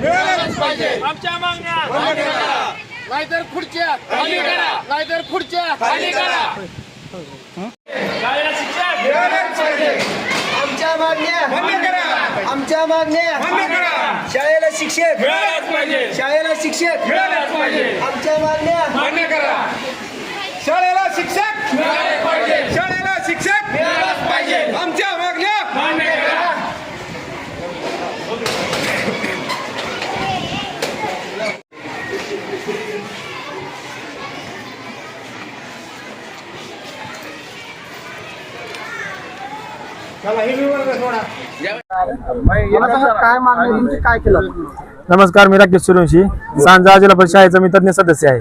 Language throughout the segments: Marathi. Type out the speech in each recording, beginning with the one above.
मिळाल्याच पाहिजे आमच्या मागण्या बंद करा नाहीतर खुर्च्या खाली करा नाहीतर खुर्च्या खाली करा शाळेला शिक्षक मिळाल्याच पाहिजे आमच्या मागण्या बंद करा आमच्या मागण्या बंद करा शाळेला शिक्षक मिळाल्याच पाहिजे शाळेला शिक्षक मिळाल्याच पाहिजे आमच्या मागण्या बंद करा शाळेला शिक्षक मिळाल्याच पाहिजे शाळेला शिक्षक मिळाल्याच पाहिजे आमच्या मागण्या मान्य करा काय मागणी तुमची काय केलं नमस्कार, मी राकेश सूर्यवंशी, सांजा जिल्हा परिषद शाळेचा मी तज्ञ सदस्य आहे.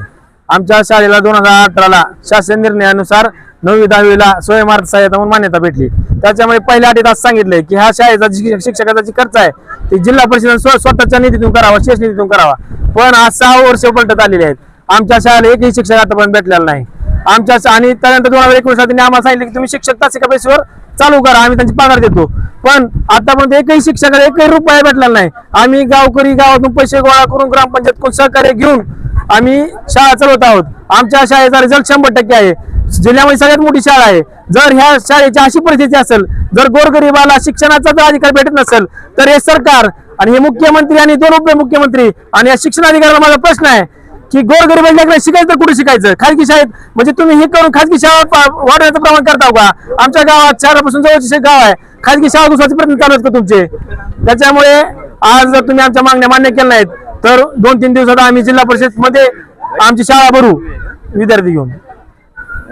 आमच्या शाळेला 2018ला शासन निर्णयानुसार 9वी 10वीला स्वयंअर्थ सहाय्यता म्हणून मान्यता भेटली. त्याच्यामुळे पहिल्या अटीत असं सांगितलंय की हा शाळेचा शिक्षकाचा जी खर्च आहे ते जिल्हा परिषद स्वतःच्या निधीतून करावा, शेष निधीतून करावा. पण आज 6 वर्ष पलटत आलेली आहेत. आमच्या शाळेला एकही शिक्षक आतापर्यंत भेटलेला नाही. आणि त्यानंतर 2019 त्यांनी आम्हाला सांगितलं की तुम्ही शिक्षक तासिका बेसवर चालू करा, आम्ही त्यांची पगार देतो. पण आतापर्यंत एकही शिक्षकाला एकही रुपया भेटलेला नाही. आम्ही गावकरी गावातून पैसे गोळा करून ग्रामपंचायतकडून सहकार्य घेऊन आम्ही शाळा चालवत आहोत. आमच्या शाळेचा रिझल्ट 100% आहे. जिल्ह्यामध्ये सगळ्यात मोठी शाळा आहे. जर ह्या शाळेची अशी परिस्थिती असेल, जर गोरगरिबाला शिक्षणाचा जर अधिकार भेटत नसेल, तर हे सरकार आणि हे मुख्यमंत्री आणि 2 उपमुख्यमंत्री आणि या शिक्षणाधिकाऱ्याला माझा प्रश्न आहे की गोरगरिबांना शिकायचं तर कुठे शिकायचं? खाजगी शाळेत. म्हणजे तुम्ही हे करून खाजगी शाळा वाढवण्याचं प्रमाण करताव का? आमच्या गावात शहरापासून जवळचे गाव आहे, खाजगी शाळा घुसवायचे प्रयत्न चालू आहेत का तुमचे? त्याच्यामुळे आज जर तुम्ही आमच्या मागण्या मान्य केल्या नाहीत तर 2-3 दिवसात आम्ही जिल्हा परिषद मध्ये आमची शाळा भरू विद्यार्थी घेऊन.